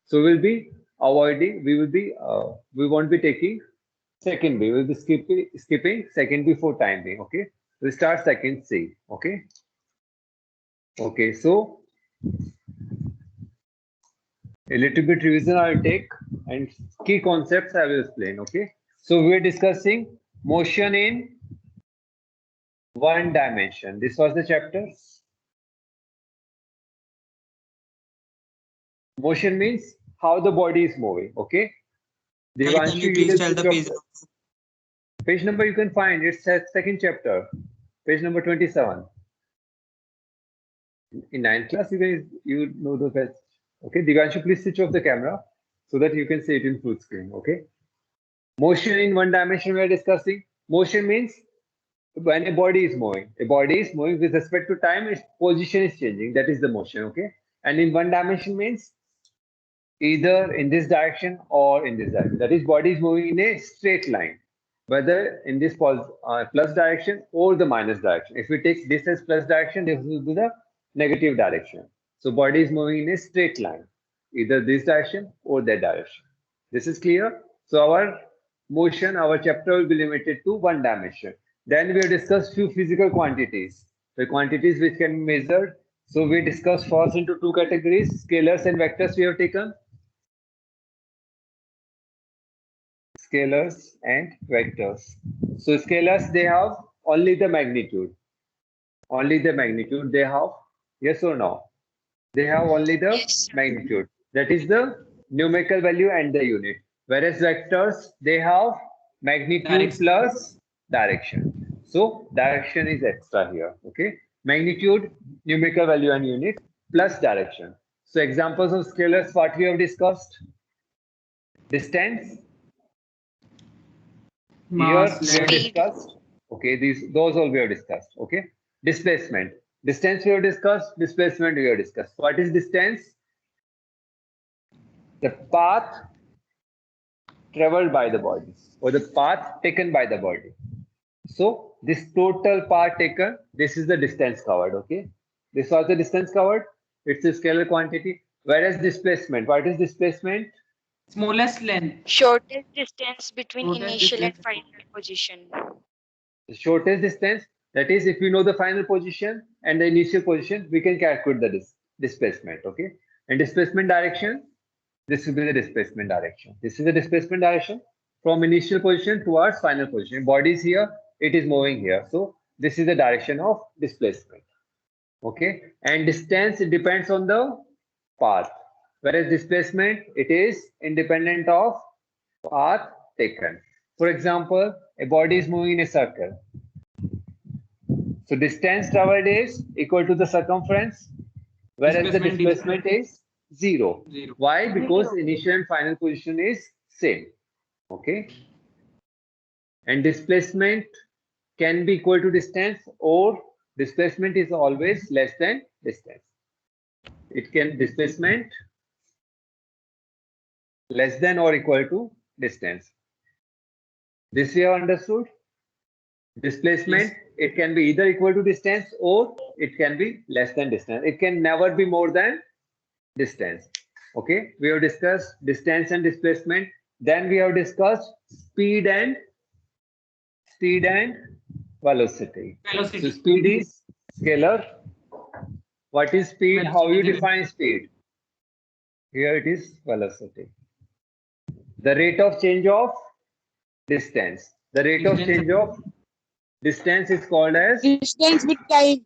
So we'll be avoiding, we won't be taking second B. We'll be skipping second B for time being. Okay. We'll start second C. Okay. Okay. So a little bit revision I'll take and key concepts I will explain. Okay. So we're discussing motion in one dimension. This was the chapter. Motion means how the body is moving. Okay. Can you please tell the page number you can find. It's second chapter, page number 27. In 9th class, you know the best. Okay, Divanshu, please switch off the camera so that you can see it in full screen. Okay. Motion in one dimension we are discussing. Motion means when a body is moving. A body is moving with respect to time, its position is changing. That is the motion. Okay. And in one dimension means either in this direction or in this direction. That is, body is moving in a straight line, whether in this plus direction or the minus direction. If we take this as plus direction, this will be the negative direction. So body is moving in a straight line, either this direction or that direction. This is clear. So our motion, our chapter will be limited to one dimension. Then we have discussed few physical quantities, the quantities which can be measured. So we discussed first into two categories, scalars and vectors we have taken. Scalars and vectors. So scalars, they have only the magnitude. Only the magnitude they have. Yes or no? They have only the magnitude. That is the numerical value and the unit. Whereas vectors, they have magnitude plus direction. So direction is extra here. Okay. Magnitude, numerical value and unit plus direction. So examples of scalars, what we have discussed. Distance. Here we have discussed. Okay, those all we have discussed. Okay. Displacement. Distance we have discussed. Displacement we have discussed. What is distance? The path traveled by the body or the path taken by the body. So this total path taken, this is the distance covered. Okay. This was the distance covered. It's a scalar quantity. Whereas displacement, what is displacement? Smallest length. Shortest distance between initial and final position. The shortest distance, that is, if we know the final position and the initial position, we can calculate the displacement. Okay. And displacement direction, this will be the displacement direction. This is the displacement direction from initial position towards final position. Body is here, it is moving here. So this is the direction of displacement. Okay. And distance, it depends on the path. Whereas displacement, it is independent of path taken. For example, a body is moving in a circle. So distance traveled is equal to the circumference, whereas the displacement is zero. Why? Because initial and final position is same. Okay. And displacement can be equal to distance, or displacement is always less than distance. It can displacement less than or equal to distance. This we have understood. Displacement, it can be either equal to distance or it can be less than distance. It can never be more than distance. Okay, we have discussed distance and displacement. Then we have discussed speed and velocity. So speed is scalar. What is speed? How you define speed? Here it is velocity. The rate of change of distance. The rate of change of distance is called as distance with time.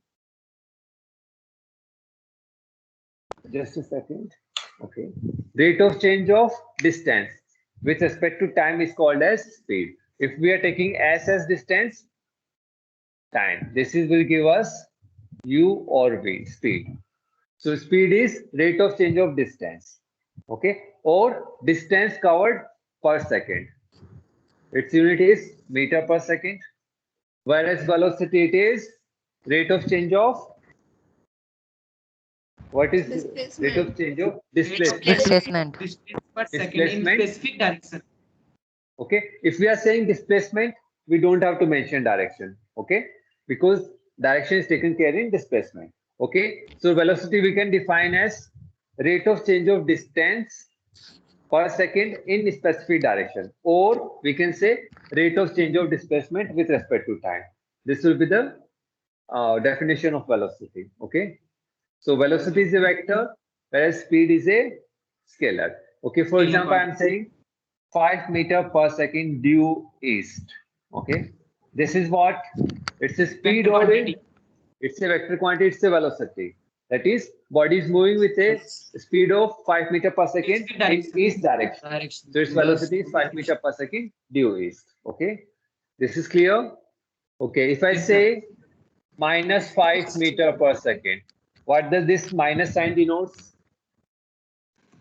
Just a second. Okay. Rate of change of distance with respect to time is called as speed. If we are taking S as distance, time. This is will give us U or V, speed. So speed is rate of change of distance. Okay. Or distance covered per second. Its unit is meter per second. Whereas velocity, it is rate of change of, what is rate of change of displacement? Displacement per second in specific direction. Okay. If we are saying displacement, we don't have to mention direction. Okay. Because direction is taken care in displacement. Okay. So velocity we can define as rate of change of distance per second in specific direction, or we can say rate of change of displacement with respect to time. This will be the definition of velocity. Okay, so velocity is a vector, whereas speed is a scalar. Okay, for example, I'm saying 5 meter per second due east. Okay, this is what? It's a speed or it's a vector quantity, it's a velocity. That is, body is moving with a speed of 5 meter per second in east direction. So its velocity is 5 meter per second due east. Okay, this is clear. Okay, if I say minus 5 meter per second, what does this minus sign denotes?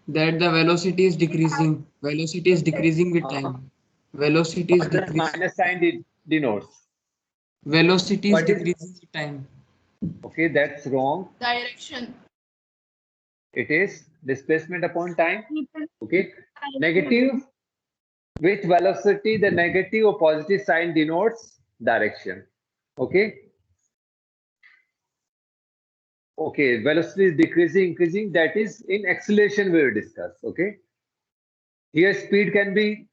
That the velocity is decreasing. Velocity is decreasing with time. Velocity is What does decreasing. minus sign denotes? Velocity is What is- decreasing with time. Okay, that's wrong. Direction. It is displacement upon time. Okay, negative with velocity, the negative or positive sign denotes direction. Okay. Okay, velocity is decreasing, increasing. That is in acceleration we will discuss. Okay. Here speed can be,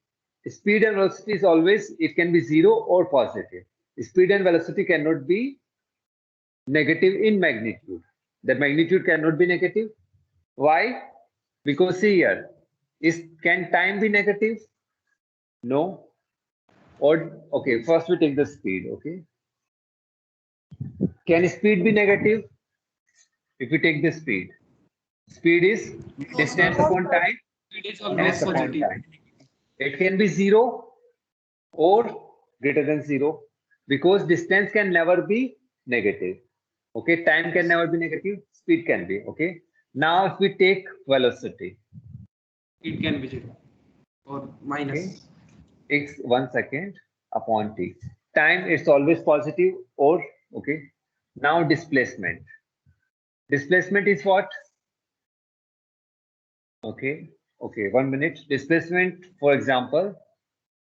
speed and velocity is always, it can be zero or positive. Speed and velocity cannot be negative in magnitude. The magnitude cannot be negative. Why? Because see here, can time be negative? No. Or okay, first we take the speed. Okay. Can speed be negative? If we take the speed, speed is distance upon time. It is Distance always upon positive. time. It can be zero or greater than zero because distance can never be negative. Okay, time can never be negative, speed can be. Okay, now if we take velocity, It can be zero or minus. okay, x 1 second upon t. Time it's always positive or okay. Now displacement. Displacement is what? Okay, okay, 1 minute. Displacement, for example,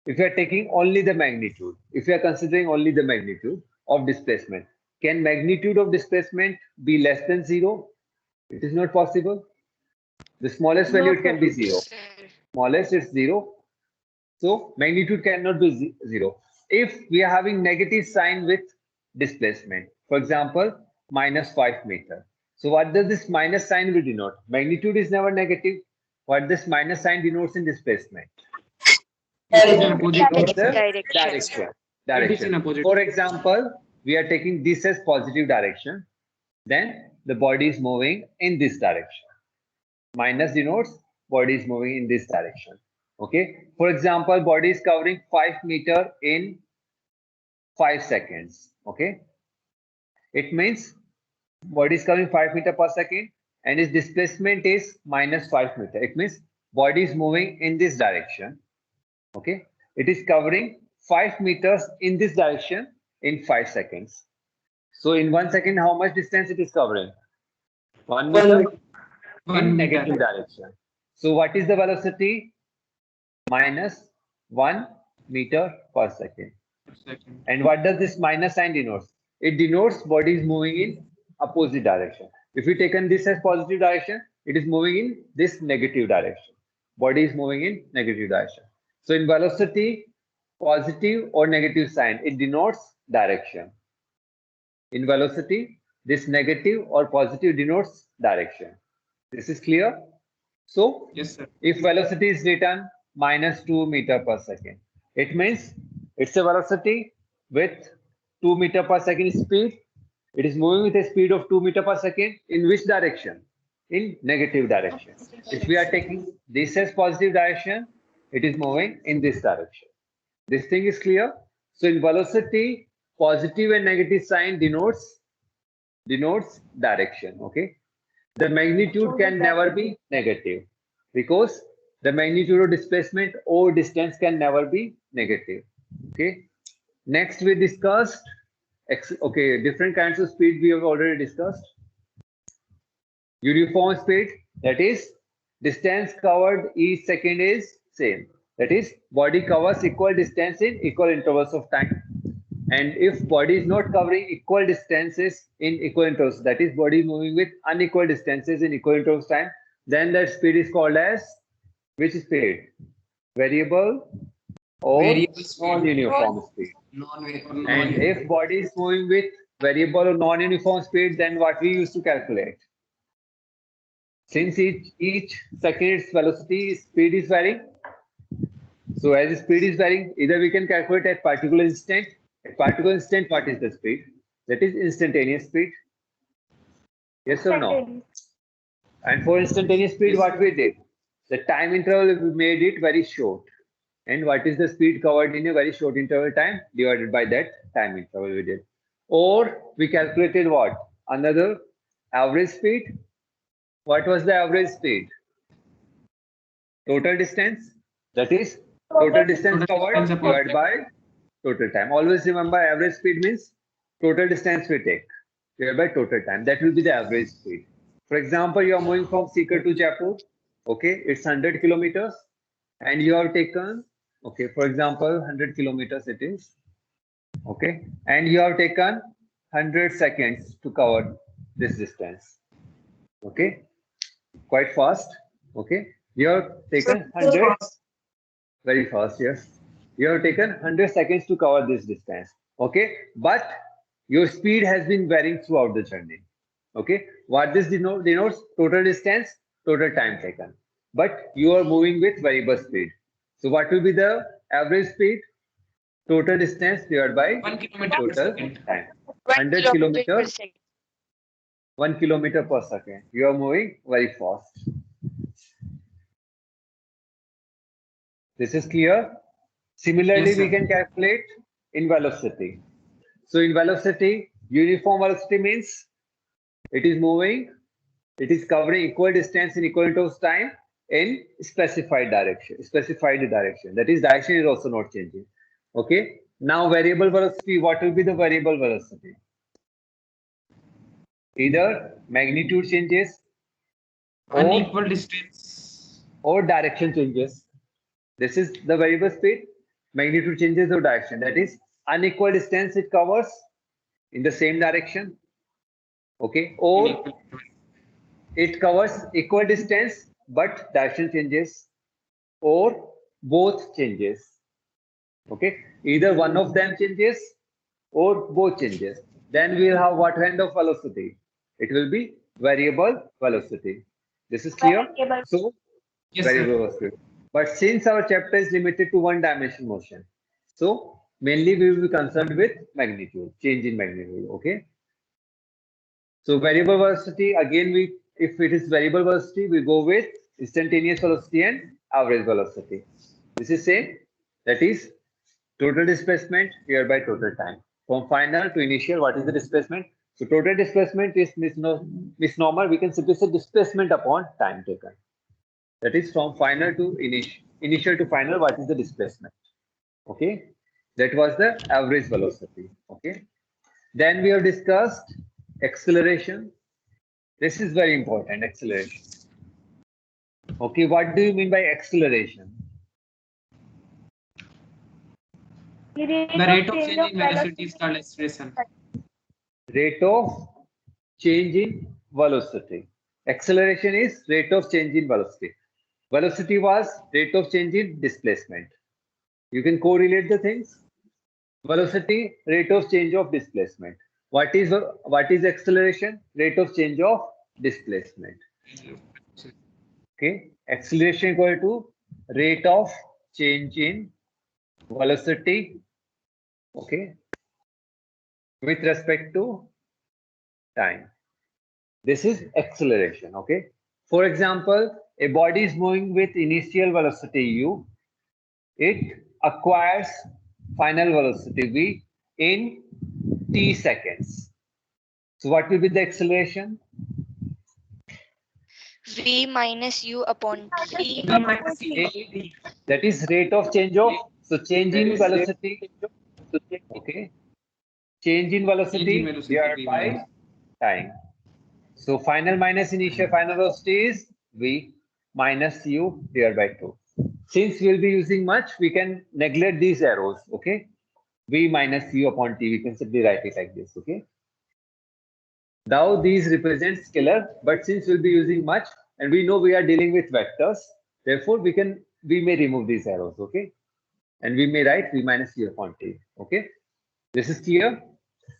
if you are taking only the magnitude, if you are considering only the magnitude of displacement, can magnitude of displacement be less than zero? It is not possible. The smallest value it can be zero. Smallest is zero. So magnitude cannot be zero. If we are having negative sign with displacement, for example, minus 5 meter. So what does this minus sign will denote? Magnitude is never negative. What this minus sign denotes in displacement? Denotes the direction. It is in opposite. For example, we are taking this as positive direction. Then the body is moving in this direction. Minus denotes body is moving in this direction. Okay. For example, body is covering 5 meter in 5 seconds. Okay. It means body is covering 5 meter per second and its displacement is minus 5 meter. It means body is moving in this direction. Okay. It is covering 5 meters in this direction in 5 seconds. So in 1 second, how much distance it is covering? 1 meter in negative direction. So what is the velocity? Minus 1 meter per second. And what does this minus sign denote? It denotes body is moving in opposite direction. If we taken this as positive direction, it is moving in this negative direction. Body is moving in negative direction. So in velocity, positive or negative sign, it denotes direction. In velocity, this negative or positive denotes direction. This is clear? So, Yes, sir. if velocity is written minus 2 meter per second, it means it's a velocity with 2 meter per second speed. It is moving with a speed of 2 meter per second. In which direction? In negative direction. If we are taking this as positive direction, it is moving in this direction. This thing is clear. So in velocity, positive and negative sign denotes direction. Okay. The magnitude can never be negative because the magnitude of displacement or distance can never be negative. Okay. Next we discussed different kinds of speed we have already discussed. Uniform speed, that is distance covered each second is same. That is body covers equal distance in equal intervals of time. And if body is not covering equal distances in equal intervals, that is body moving with unequal distances in equal intervals of time, then that speed is called as Which speed? Variable or Variable speed. non-uniform speed. Non-variable. And if body is moving with variable or non-uniform speed, then what we used to calculate? Since each second its velocity speed is varying. So as the speed is varying, either we can calculate at particular instant. At particular instant, what is the speed? That is instantaneous speed. Yes or no? And for instantaneous speed, what we did? The time interval, we made it very short. And what is the speed covered in a very short interval time? Divided by that time interval we did. Or we calculated what? Another average speed. What was the average speed? Total distance. That is total distance covered divided by total time. Always remember average speed means total distance we take divided by total time. That will be the average speed. For example, you are moving from Sikar to Jaipur. Okay, it's 100 kilometers, and you have taken, okay, for example, 100 kilometers it is. Okay, and you have taken 100 seconds to cover this distance. Okay, quite fast. Okay, you have taken 100 very fast. Yes, you have taken 100 seconds to cover this distance. Okay, but your speed has been varying throughout the journey. Okay, what this denotes total distance, total time taken. But you are moving with variable speed. So what will be the average speed? Total distance divided by 1 kilometer per total second. time. 1 100 kilometer per kilometers, second. 1 kilometer per second. You are moving very fast. This is clear. Similarly, Yes, sir. we can calculate in velocity. So in velocity, uniform velocity means it is moving, it is covering equal distance in equal interval of time in specified direction. Specified direction. That is, direction is also not changing. Okay. Now variable velocity. What will be the variable velocity? Either magnitude changes Unequal distance. or direction changes. This is the variable speed. Magnitude changes or direction. That is, unequal distance it covers in the same direction. Okay. Or it covers equal distance but direction changes, or both changes. Okay, either one of them changes or both changes. Then we will have what kind of velocity? It will be variable velocity. This is clear. So Yes, sir. variable velocity. But since our chapter is limited to one dimension motion, so mainly we will be concerned with magnitude, change in magnitude. Okay. So variable velocity, again, if it is variable velocity, we go with instantaneous velocity and average velocity. This is same. That is total displacement here by total time. From final to initial, what is the displacement? So total displacement is misnomer. We can simply say displacement upon time taken. That is from final to initial to final, what is the displacement? Okay. That was the average velocity. Okay. Then we have discussed acceleration. This is very important, acceleration. Okay, what do you mean by acceleration? The rate of change in velocity is called acceleration. Rate of change in velocity. Acceleration is rate of change in velocity. Velocity was rate of change in displacement. You can correlate the things. Velocity, rate of change of displacement. What is acceleration? Rate of change of displacement. Okay, acceleration equal to rate of change in velocity. Okay, with respect to time. This is acceleration. Okay. For example, a body is moving with initial velocity u. It acquires final velocity v in t seconds. So what will be the acceleration? V minus U upon T. That is rate of change of, so change in velocity. Okay. Change in velocity divided by time. So final minus initial final velocity is v minus u divided by 2. Since we'll be using much, we can neglect these arrows. Okay. V minus u upon t. We can simply write it like this. Okay. Now these represent scalar, but since we'll be using much, and we know we are dealing with vectors, Therefore, we may remove these arrows, okay? And we may write v minus u upon t, okay? This is clear.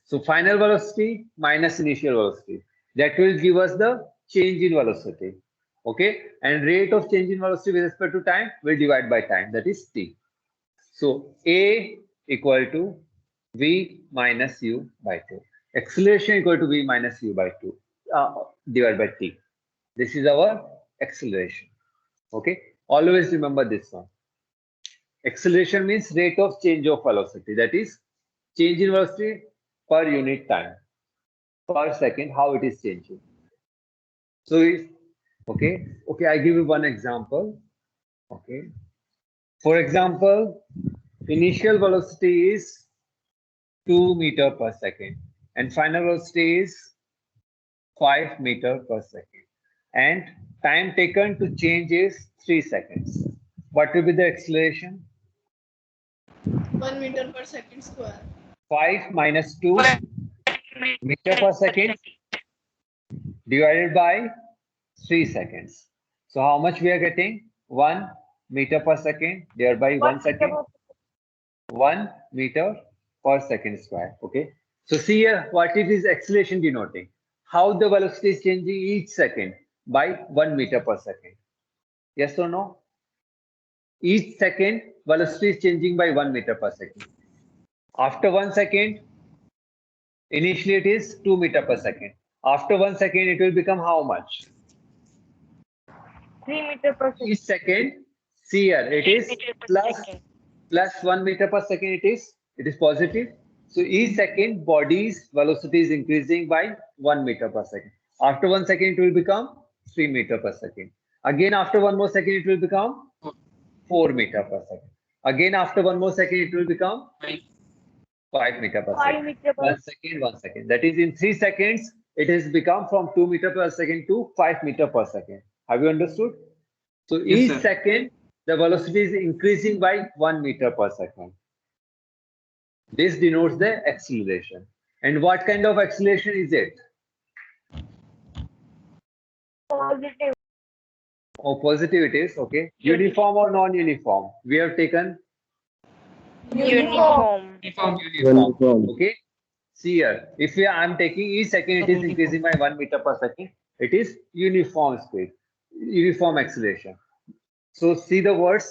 So final velocity minus initial velocity. That will give us the change in velocity, okay? And rate of change in velocity with respect to time will divide by time, that is t. So a equal to v minus u by 2. Acceleration equal to v minus u by 2 divided by t. This is our acceleration. Okay, always remember this one. Acceleration means rate of change of velocity. That is change in velocity per unit time, per second, how it is changing. So if okay, I give you one example. Okay, for example, initial velocity is 2 meter per second and final velocity is 5 meter per second, and time taken to change is 3 seconds. What will be the acceleration? 1 meter per second square. 5 minus 2 meter per second divided by 3 seconds. So how much we are getting? 1 meter per second divided by 1 second. 1 meter per second square. Okay. So see here what it is acceleration denoting. How the velocity is changing each second by 1 meter per second. Yes or no? Each second velocity is changing by 1 meter per second. After 1 second, initially it is 2 meter per second. After 1 second, it will become how much? 3 meter per second. Each second, see here, it is Meter per plus second. 1 meter per second. It is positive. So each second, body's velocity is increasing by 1 meter per second. After 1 second, it will become 3 meter per second. Again, after one more second, it will become 4 meter per second. Again, after one more second, it will become 5 meter per 5 second. meter per 1 second. That is in 3 seconds, it has become from 2 meter per second to 5 meter per second. Have you understood? So Yes, each sir. second, the velocity is increasing by 1 meter per second. This denotes the acceleration. And what kind of acceleration is it? positive. Oh, positive it is, okay. Uniform or non-uniform? We have taken Uniform. uniform. Okay. See here, if I'm taking each second, it is increasing by 1 meter per second. It is uniform speed, uniform acceleration. So see the words,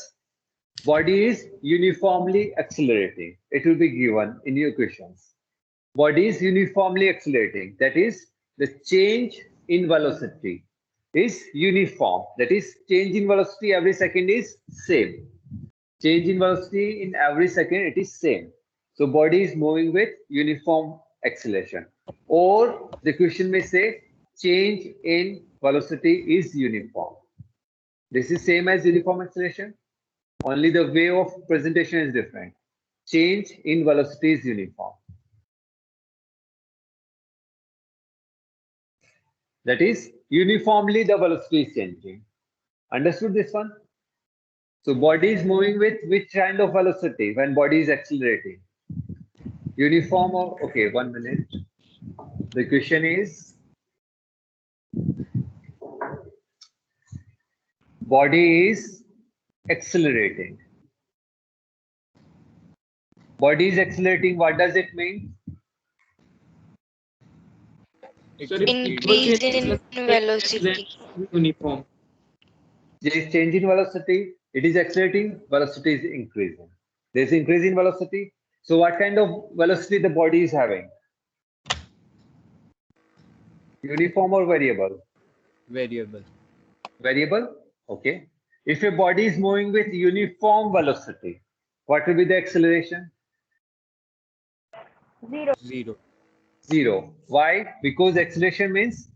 body is uniformly accelerating. It will be given in your questions. Body is uniformly accelerating. That is, the change in velocity is uniform. That is, change in velocity every second is same. Change in velocity in every second, it is same. So body is moving with uniform acceleration. Or the question may say, change in velocity is uniform. This is same as uniform acceleration. Only the way of presentation is different. Change in velocity is uniform. That is, uniformly the velocity is changing. Understood this one? So body is moving with which kind of velocity when body is accelerating? Uniform or, okay, 1 minute. The question is, body is accelerating. Body is accelerating, what does it mean? Increase in velocity. Uniform. There is change in velocity, it is accelerating, velocity is increasing. There is increase in velocity. So what kind of velocity the body is having? Uniform or variable? Variable. Variable, okay. If a body is moving with uniform velocity, what will be the acceleration? 0. 0. Why? Because acceleration means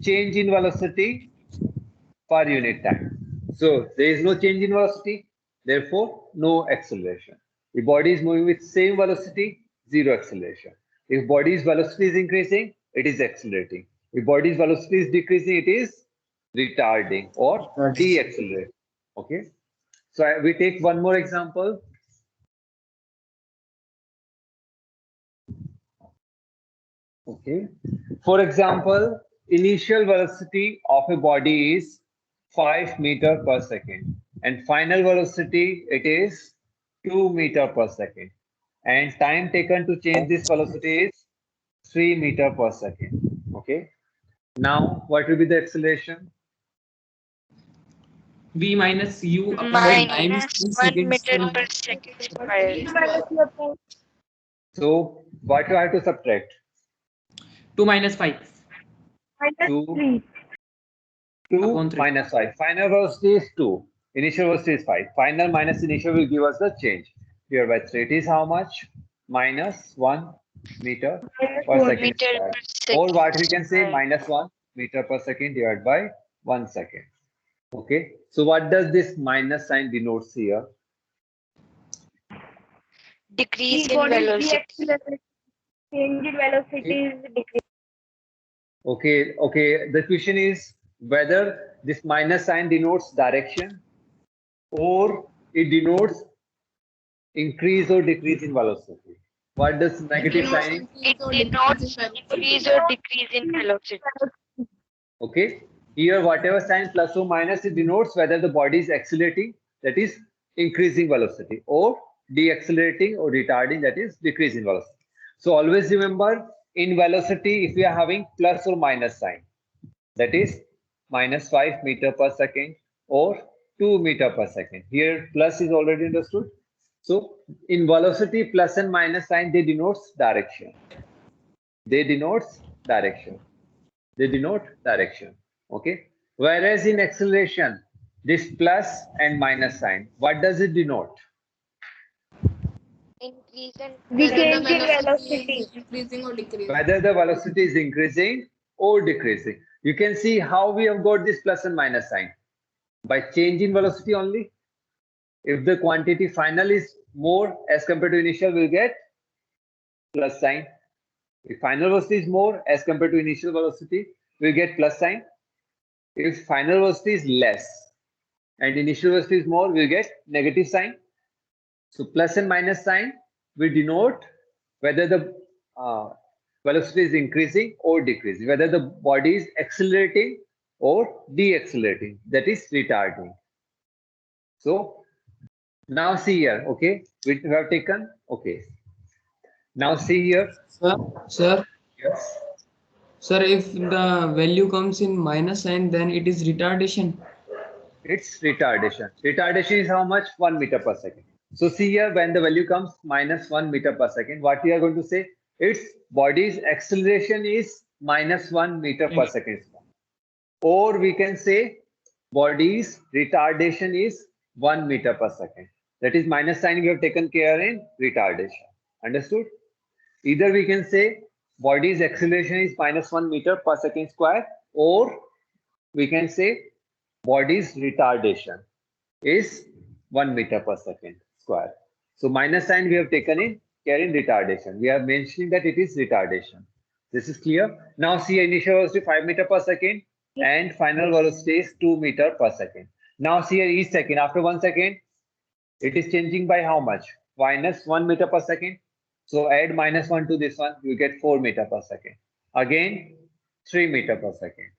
change in velocity per unit time. So there is no change in velocity, therefore no acceleration. If body is moving with same velocity, 0 acceleration. If body's velocity is increasing, it is accelerating. If body's velocity is decreasing, it is retarding or deaccelerating. Okay. So we take one more example. Okay. For example, initial velocity of a body is 5 meter per second and final velocity, it is 2 meter per second. And time taken to change this velocity is 3 meter per second. Okay. Now, what will be the acceleration? V minus U upon time is Minus 3 1 seconds. meter per second square. So, what do I have to subtract? 2 minus 5. 2, 2 Upon 3. minus 5. Final velocity is 2. Initial velocity is 5. Final minus initial will give us the change. Here by 3. It is how much? Minus 1 meter per 1 second meter square. per second. Or what we can say, square. minus 1 meter per second divided by 1 second. Okay. So what does this minus sign denotes here? Decrease in velocity. Change in velocity is decreasing. Okay. The question is whether this minus sign denotes direction or it denotes increase or decrease in velocity. What does negative sign? It denotes increase or decrease in velocity. Okay. Here, whatever sign plus or minus, it denotes whether the body is accelerating, that is increasing velocity, or deaccelerating or retarding, that is decreasing velocity. So always remember, in velocity, if we are having plus or minus sign, that is minus 5 meter per second or 2 meter per second. Here, plus is already understood. So in velocity, plus and minus sign, they denotes direction. They denotes direction. They denote direction. Okay. Whereas in acceleration, this plus and minus sign, what does it denote? Increase in The Whether change the in velocity velocity. is increasing or decreasing. Whether the velocity is increasing or decreasing. You can see how we have got this plus and minus sign. By change in velocity only. If the quantity final is more as compared to initial, we'll get plus sign. If final velocity is more as compared to initial velocity, we'll get plus sign. If final velocity is less and initial velocity is more, we'll get negative sign. So plus and minus sign will denote whether the velocity is increasing or decreasing, whether the body is accelerating or deaccelerating, that is retarding. So now see here, okay, we have taken, okay. Now see here, Sir, yes, sir, if the value comes in minus sign, then it is retardation. it's retardation. Retardation is how much? 1 meter per second. So see here, when the value comes minus 1 meter per second, what we are going to say? Its body's acceleration is minus 1 meter per second. Or we can say body's retardation is 1 meter per second. That is minus sign we have taken care in retardation. Understood? Either we can say body's acceleration is minus 1 meter per second square, or we can say body's retardation is 1 meter per second square. So minus sign we have taken in care in retardation. We are mentioning that it is retardation. This is clear. Now see initial velocity 5 meter per second and final velocity is 2 meter per second. Now see here each second. After 1 second, it is changing by how much? Minus 1 meter per second. So add minus 1 to this one, you get 4 meter per second. Again, 3 meter per second.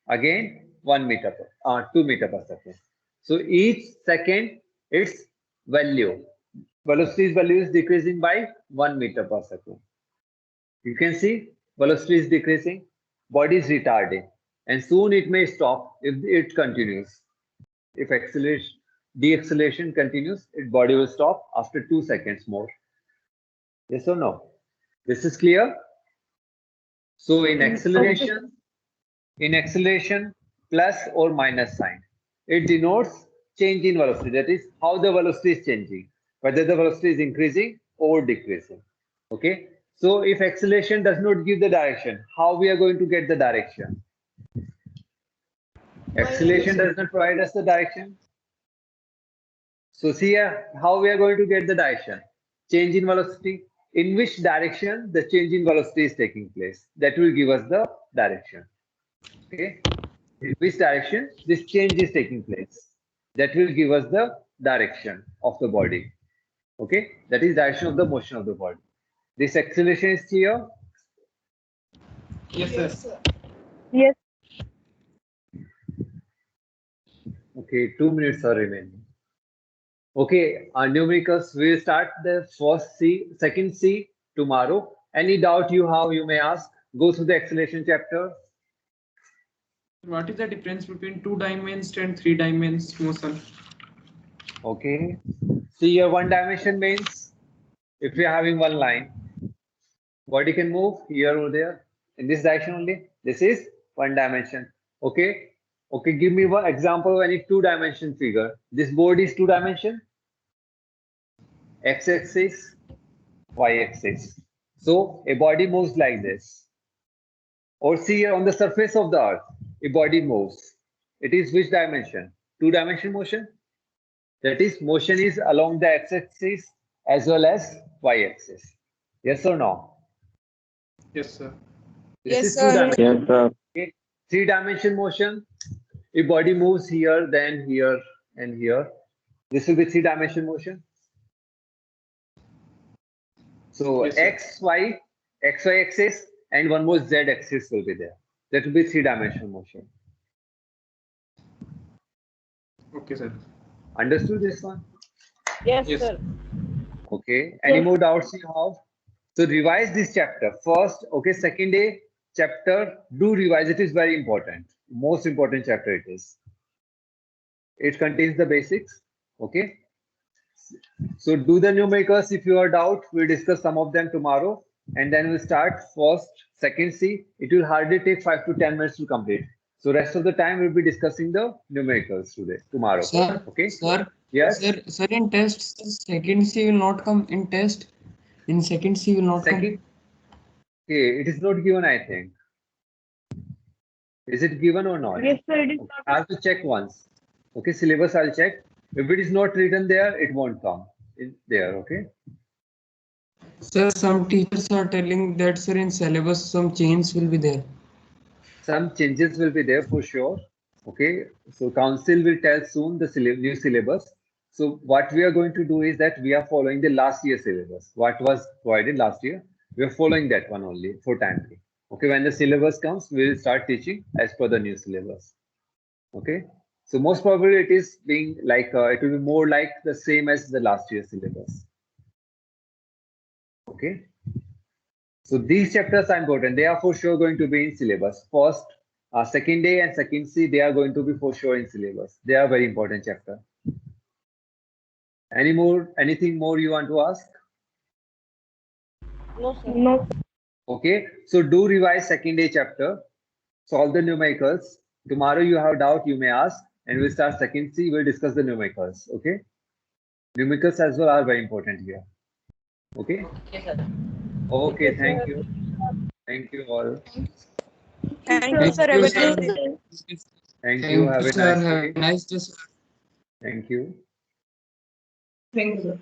Again, 1 meter per 2 meter per second. So each second, its value, velocity's value is decreasing by 1 meter per second. You can see velocity is decreasing, body is retarding, and soon it may stop if it continues. If acceleration, deacceleration continues, its body will stop after 2 seconds more. Yes or no? This is clear. So in acceleration, plus or minus sign, it denotes change in velocity. That is how the velocity is changing, whether the velocity is increasing or decreasing. Okay. So if acceleration does not give the direction, how we are going to get the direction? Acceleration does not provide us the direction. So see here, how we are going to get the direction? Change in velocity. In which direction the change in velocity is taking place? That will give us the direction. Okay. In which direction this change is taking place? That will give us the direction of the body. Okay. That is direction of the motion of the body. This acceleration is clear. Yes, sir. Yes. Okay. 2 minutes are remaining. Okay, numericals, we'll start the first C, second C tomorrow. Any doubt you have, you may ask. Go through the acceleration chapter. What is the difference between 2 dimensions and 3 dimensions motion? Okay. See here, one dimension means if you're having one line, body can move here or there in this direction only. This is one dimension. Okay. Okay, give me one example of any two-dimension figure. This board is two-dimension. X-axis, Y-axis. So a body moves like this. Or see here on the surface of the earth, a body moves. It is which dimension? Two-dimension motion. That is, motion is along the x-axis as well as y-axis. Yes or no? Yes, sir. This is two-dimension. Yes, sir. Okay. Three-dimension motion. A body moves here, then here, and here. This will be three-dimension motion. So Yes, sir. XY axis, and one more Z axis will be there. That will be three-dimensional motion. Okay, sir. Understood this one? Yes, Yes. sir. Okay. Any more doubts you have? So revise this chapter first. Okay. Second day chapter. Do revise. It is very important. Most important chapter it is. It contains the basics. Okay. So do the numericals. If you are doubt, we'll discuss some of them tomorrow, and then we'll start first, second C. It will hardly take 5 to 10 minutes to complete. So rest of the time we'll be discussing the numericals tomorrow. Sir, Okay. sir, Yes. sir, in test, second C will not come in test. In second C will not Second. Okay. It is not given, I think. Is it given or not? Yes, sir. It is Okay, not. I have to check once. Okay, syllabus I'll check. If it is not written there, it won't come in there. Okay. come. Sir, some teachers are telling that, sir, in syllabus some change will be there. Some changes will be there for sure. Okay. So council will tell soon the new syllabus. So what we are going to do is that we are following the last year syllabus. What was provided last year, we are following that one only for time being. Okay. When the syllabus comes, we will start teaching as per the new syllabus. Okay. So most probably it is being like, it will be more like the same as the last year syllabus. Okay. So these chapters are important. They are for sure going to be in syllabus. First, second day and second C, they are going to be for sure in syllabus. They are very important chapter. Anything more you want to ask? No, sir. No. Okay. So do revise second day chapter. Solve the numericals. Tomorrow you have doubt, you may ask, and we'll start second C. We'll discuss the numericals. Okay. Numericals as well are very important here. Okay. Okay. Thank you. Thank you all. Thank Thank you, sir. you, Have a sir. nice day. Thank you. Have a sir. nice Have day. a nice day, sir. Thank you. Thank you, sir.